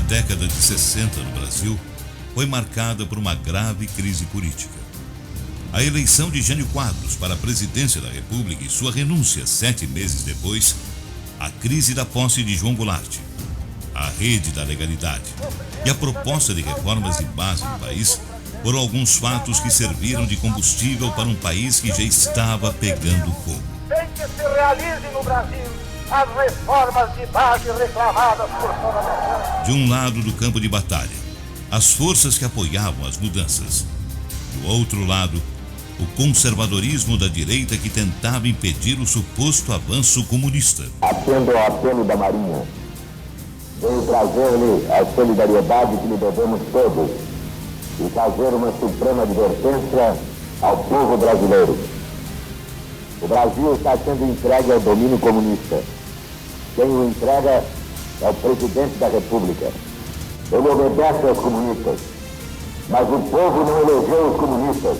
década de 60 no Brasil foi marcada por uma grave crise política. A eleição de Jânio Quadros para a presidência da República e sua renúncia 7 meses depois, a crise da posse de João Goulart, a rede da legalidade e a proposta de reformas de base no país foram alguns fatos que serviram de combustível para um país que já estava pegando fogo. Sem que se realize no Brasil as reformas de base reclamadas por toda a nação. De um lado do campo de batalha, as forças que apoiavam as mudanças. Do outro lado, o conservadorismo da direita que tentava impedir o suposto avanço comunista. Atendo ao apelo da Marinha. Venho trazer-lhe a solidariedade que lhe devemos todos e fazer uma suprema advertência ao povo brasileiro. O Brasil está sendo entregue ao domínio comunista. Quem o entrega é o presidente da República. Ele obedece aos comunistas, mas o povo não elegeu os comunistas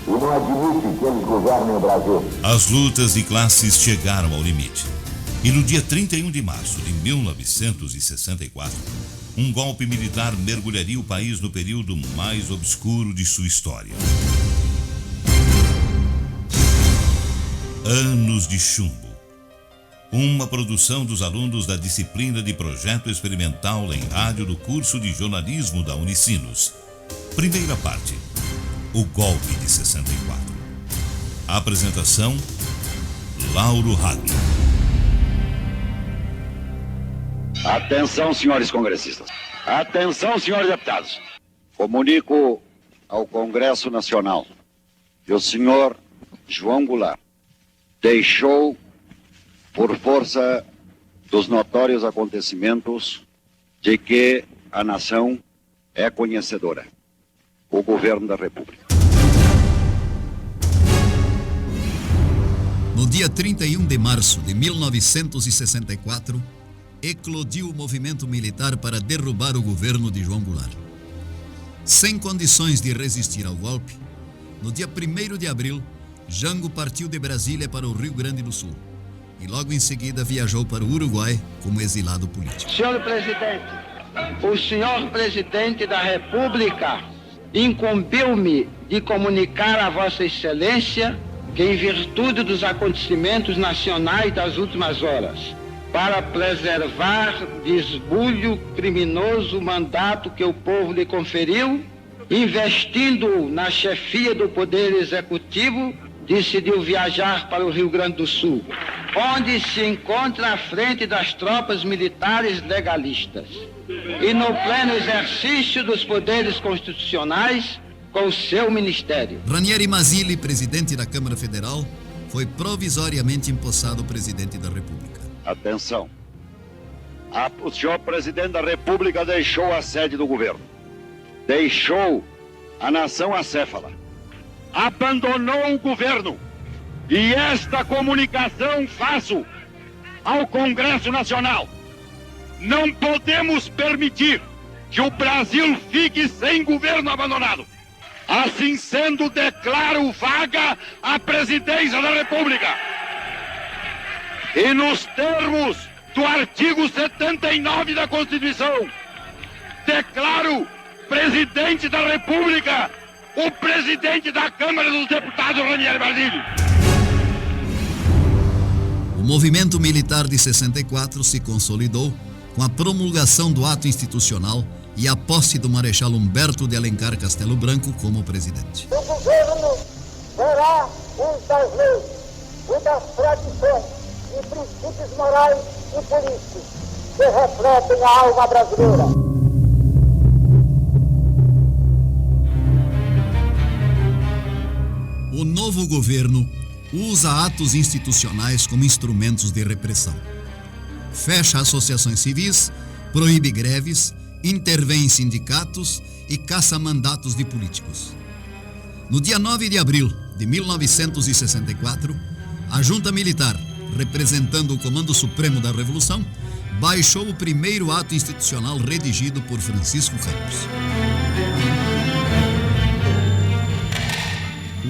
e não admite que eles governem o Brasil. As lutas de classes chegaram ao limite. E no dia 31 de março de 1964, um golpe militar mergulharia o país no período mais obscuro de sua história. Anos de Chumbo. Uma produção dos alunos da disciplina de Projeto Experimental em Rádio do curso de jornalismo da Unicinos. Primeira parte. O golpe de 64. Apresentação: Lauro Hagler. Atenção, senhores congressistas. Atenção, senhores deputados. Comunico ao Congresso Nacional que o senhor João Goulart deixou, por força dos notórios acontecimentos de que a nação é conhecedora, o governo da República. No dia 31 de março de 1964, eclodiu o movimento militar para derrubar o governo de João Goulart. Sem condições de resistir ao golpe, no dia 1º de abril, Jango partiu de Brasília para o Rio Grande do Sul e logo em seguida viajou para o Uruguai como exilado político. Senhor presidente, o senhor presidente da República incumbiu-me de comunicar a Vossa Excelência que, em virtude dos acontecimentos nacionais das últimas horas, para preservar de esbulho criminoso o mandato que o povo lhe conferiu, investindo na chefia do Poder Executivo, decidiu viajar para o Rio Grande do Sul, onde se encontra à frente das tropas militares legalistas e no pleno exercício dos poderes constitucionais com o seu ministério. Ranieri Mazzilli, presidente da Câmara Federal, foi provisoriamente empossado presidente da República. Atenção. O senhor presidente da República deixou a sede do governo. Deixou a nação acéfala. Abandonou o governo. E esta comunicação faço ao Congresso Nacional. Não podemos permitir que o Brasil fique sem governo abandonado. Assim sendo, declaro vaga a presidência da República. E nos termos do artigo 79 da Constituição, declaro presidente da República o presidente da Câmara dos Deputados, Ranieri Mazzilli. O movimento militar de 64 se consolidou com a promulgação do ato institucional e a posse do Marechal Humberto de Alencar Castelo Branco como presidente. O governo será um das leis e das tradições e princípios morais e políticos que refletem a alma brasileira. O novo governo usa atos institucionais como instrumentos de repressão. Fecha associações civis, proíbe greves, intervém em sindicatos e caça mandatos de políticos. No dia 9 de abril de 1964, a Junta Militar, representando o Comando Supremo da Revolução, baixou o primeiro ato institucional redigido por Francisco Ramos.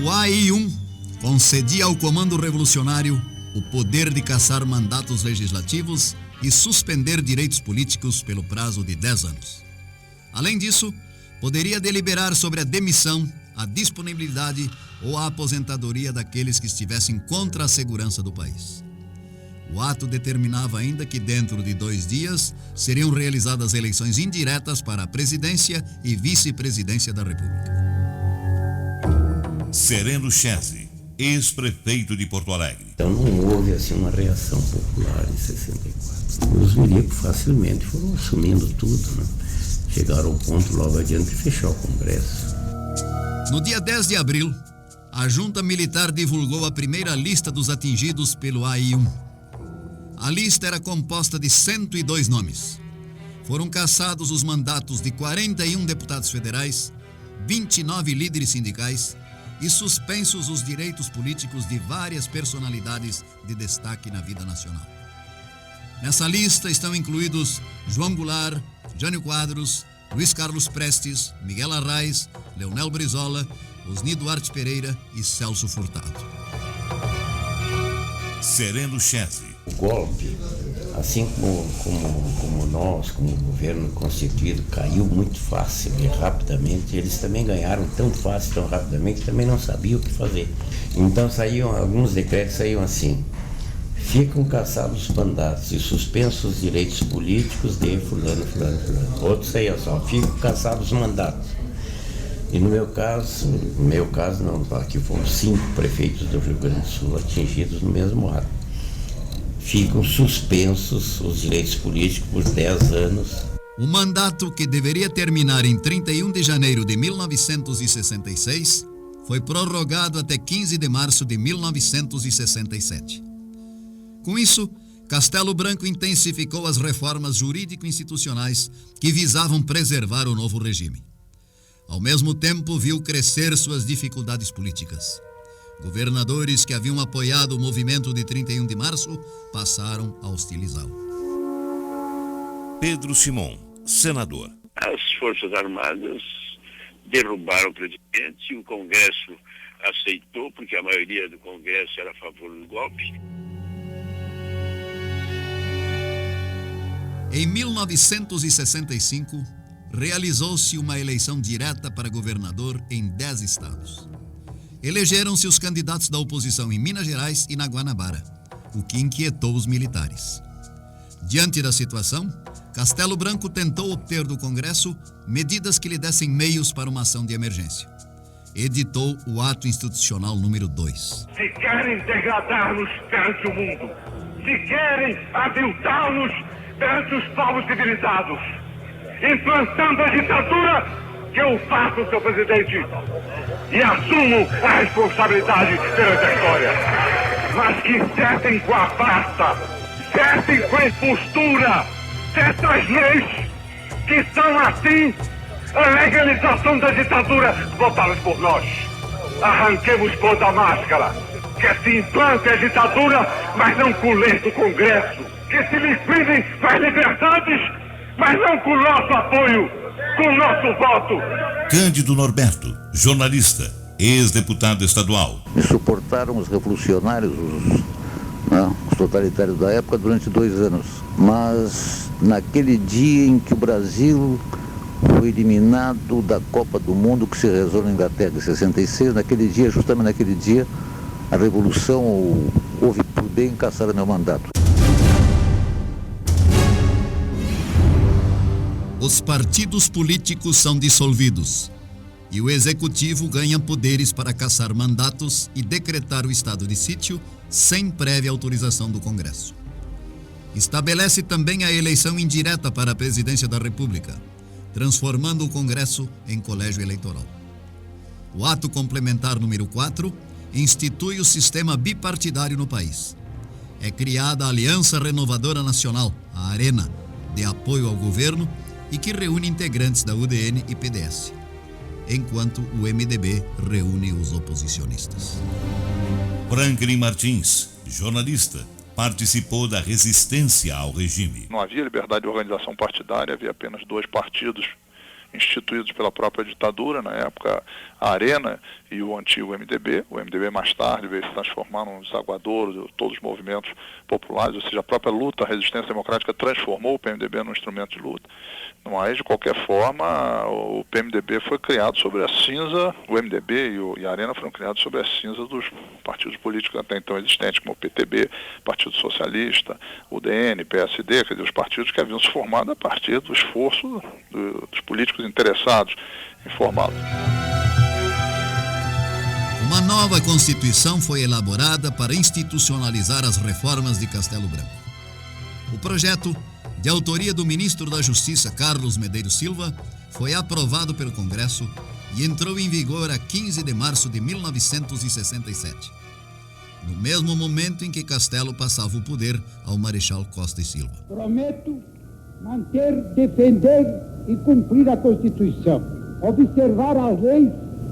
O AI-1 concedia ao Comando Revolucionário o poder de caçar mandatos legislativos e suspender direitos políticos pelo prazo de 10 anos. Além disso, poderia deliberar sobre a demissão, a disponibilidade ou a aposentadoria daqueles que estivessem contra a segurança do país. O ato determinava ainda que dentro de 2 dias seriam realizadas eleições indiretas para a presidência e vice-presidência da República. Sereno Chese, ex-prefeito de Porto Alegre. Então não houve assim uma reação popular em 64. Os milicos facilmente foram assumindo tudo, né? Chegaram ao ponto logo adiante de fechar o Congresso. No dia 10 de abril, a junta militar divulgou a primeira lista dos atingidos pelo AI-1. A lista era composta de 102 nomes. Foram cassados os mandatos de 41 deputados federais, 29 líderes sindicais e suspensos os direitos políticos de várias personalidades de destaque na vida nacional. Nessa lista estão incluídos João Goulart, Jânio Quadros, Luiz Carlos Prestes, Miguel Arraes, Leonel Brizola, Osni Duarte Pereira e Celso Furtado. Sereno Chese. O golpe, assim como nós, como o governo constituído, caiu muito fácil e rapidamente. Eles também ganharam tão fácil, tão rapidamente, que também não sabiam o que fazer. Então alguns decretos saíam assim: ficam cassados os mandatos e suspensos os direitos políticos de fulano. Outros saíam só: ficam cassados os mandatos. E no meu caso não, aqui foram 5 prefeitos do Rio Grande do Sul atingidos no mesmo ato. Ficam suspensos os direitos políticos por 10 anos. O mandato, que deveria terminar em 31 de janeiro de 1966, foi prorrogado até 15 de março de 1967. Com isso, Castelo Branco intensificou as reformas jurídico-institucionais que visavam preservar o novo regime. Ao mesmo tempo, viu crescer suas dificuldades políticas. Governadores que haviam apoiado o movimento de 31 de março passaram a hostilizá-lo. Pedro Simon, senador. As Forças Armadas derrubaram o presidente e o Congresso aceitou, porque a maioria do Congresso era a favor do golpe. Em 1965, realizou-se uma eleição direta para governador em 10 estados. Elegeram-se os candidatos da oposição em Minas Gerais e na Guanabara, o que inquietou os militares. Diante da situação, Castelo Branco tentou obter do Congresso medidas que lhe dessem meios para uma ação de emergência. Editou o Ato Institucional número 2. Se querem degradar-nos perante o mundo, se querem aviltar-nos perante os povos civilizados, implantando a ditadura, que eu faço, seu presidente, e assumo a responsabilidade perante a história. Mas que cessem com a farsa, cessem com a impostura, certas leis que são, assim, a legalização da ditadura votadas por nós. Arranquemos toda a máscara, que se implante a ditadura, mas não com lei do Congresso, que se liquidem as liberdades, mas não com nosso apoio, com nosso voto. Cândido Norberto, jornalista, ex-deputado estadual. E suportaram os revolucionários, os totalitários da época durante 2 anos. Mas naquele dia em que o Brasil foi eliminado da Copa do Mundo, que se realizou na Inglaterra em 66, justamente naquele dia, a revolução houve por bem caçar meu mandato. Os partidos políticos são dissolvidos e o executivo ganha poderes para caçar mandatos e decretar o estado de sítio sem prévia autorização do Congresso. Estabelece também a eleição indireta para a presidência da República, transformando o Congresso em colégio eleitoral. O ato complementar número 4 institui o sistema bipartidário no país. É criada a Aliança Renovadora Nacional, a ARENA, de apoio ao governo e que reúne integrantes da UDN e PDS, enquanto o MDB reúne os oposicionistas. Franklin Martins, jornalista, participou da resistência ao regime. Não havia liberdade de organização partidária, havia apenas 2 partidos instituídos pela própria ditadura. Na época, a Arena e o antigo MDB. O MDB mais tarde veio se transformar num desaguador de todos os movimentos populares, ou seja, a própria luta, a resistência democrática transformou o PMDB num instrumento de luta. Mas, de qualquer forma, o PMDB foi criado sobre a cinza, o MDB e a Arena foram criados sobre a cinza dos partidos políticos até então existentes, como o PTB, Partido Socialista, o DN, PSD, quer dizer, os partidos que haviam se formado a partir do esforço dos políticos interessados em formá-lo. Uma nova Constituição foi elaborada para institucionalizar as reformas de Castelo Branco. O projeto, de autoria do ministro da Justiça Carlos Medeiros Silva, foi aprovado pelo Congresso e entrou em vigor a 15 de março de 1967, no mesmo momento em que Castelo passava o poder ao Marechal Costa e Silva. Prometo manter, defender e cumprir a Constituição, observar as leis,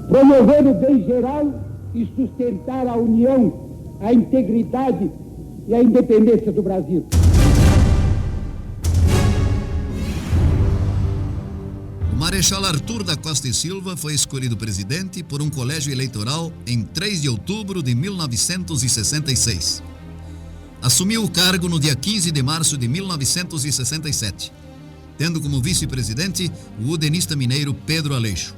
promover o bem geral e sustentar a união, a integridade e a independência do Brasil. O Marechal Arthur da Costa e Silva foi escolhido presidente por um colégio eleitoral em 3 de outubro de 1966. Assumiu o cargo no dia 15 de março de 1967, tendo como vice-presidente o udenista mineiro Pedro Aleixo.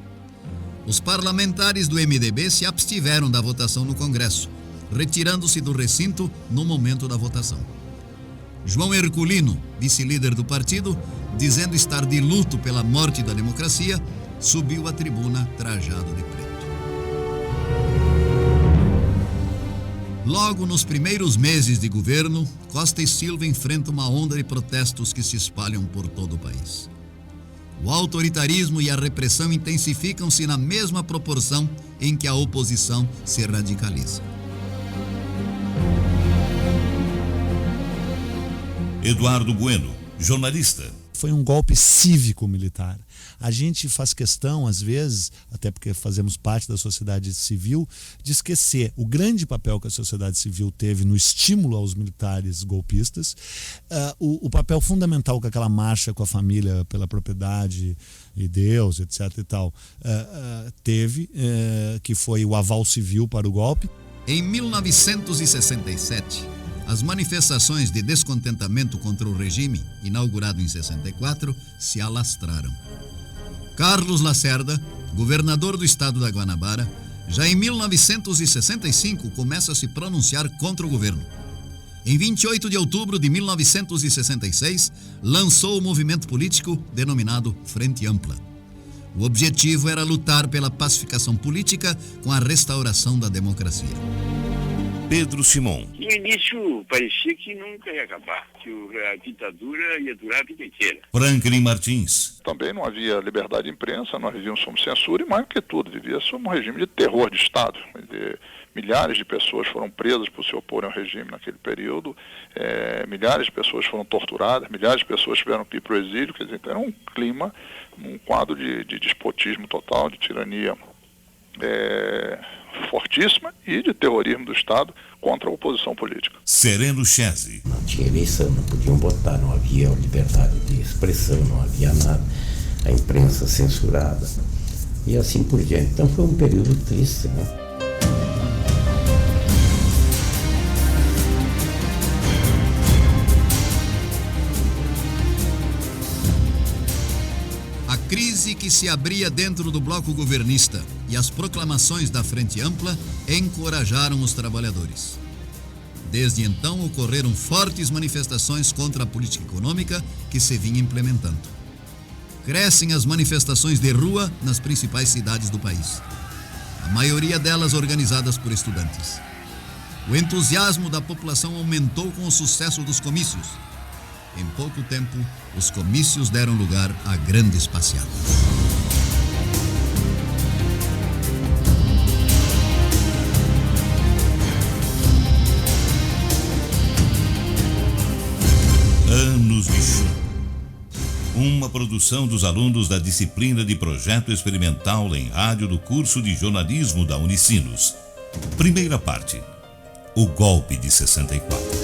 Os parlamentares do MDB se abstiveram da votação no Congresso, retirando-se do recinto no momento da votação. João Herculino, vice-líder do partido, dizendo estar de luto pela morte da democracia, subiu à tribuna trajado de preto. Logo nos primeiros meses de governo, Costa e Silva enfrenta uma onda de protestos que se espalham por todo o país. O autoritarismo e a repressão intensificam-se na mesma proporção em que a oposição se radicaliza. Eduardo Bueno, jornalista. Foi um golpe cívico-militar. A gente faz questão, às vezes, até porque fazemos parte da sociedade civil, de esquecer o grande papel que a sociedade civil teve no estímulo aos militares golpistas, o papel fundamental que aquela marcha com a família pela propriedade e Deus, etc. e tal, teve, que foi o aval civil para o golpe. Em 1967, as manifestações de descontentamento contra o regime, inaugurado em 64, se alastraram. Carlos Lacerda, governador do estado da Guanabara, já em 1965 começa a se pronunciar contra o governo. Em 28 de outubro de 1966, lançou o movimento político denominado Frente Ampla. O objetivo era lutar pela pacificação política com a restauração da democracia. Pedro Simon. No início parecia que nunca ia acabar, que a ditadura ia durar a vida inteira. Franklin Martins. Também não havia liberdade de imprensa, nós vivíamos sob censura e, mais do que tudo, vivia sob um regime de terror de Estado. Milhares de pessoas foram presas por se oporem ao regime naquele período, milhares de pessoas foram torturadas, milhares de pessoas tiveram que ir para o exílio, quer dizer, então era um clima, um quadro de despotismo total, de tirania fortíssima e de terrorismo do Estado contra a oposição política. Sereno Chese. Não tinha eleição, não podiam votar, não havia liberdade de expressão, não havia nada, a imprensa censurada e assim por diante. Então foi um período triste, né? A crise que se abria dentro do bloco governista e as proclamações da Frente Ampla encorajaram os trabalhadores. Desde então ocorreram fortes manifestações contra a política econômica que se vinha implementando. Crescem as manifestações de rua nas principais cidades do país, a maioria delas organizadas por estudantes. O entusiasmo da população aumentou com o sucesso dos comícios. Em pouco tempo, os comícios deram lugar a grandes passeatas. Anos de Chumbo. Uma produção dos alunos da disciplina de Projeto Experimental em Rádio do curso de jornalismo da Unicinos. Primeira parte. O golpe de 64.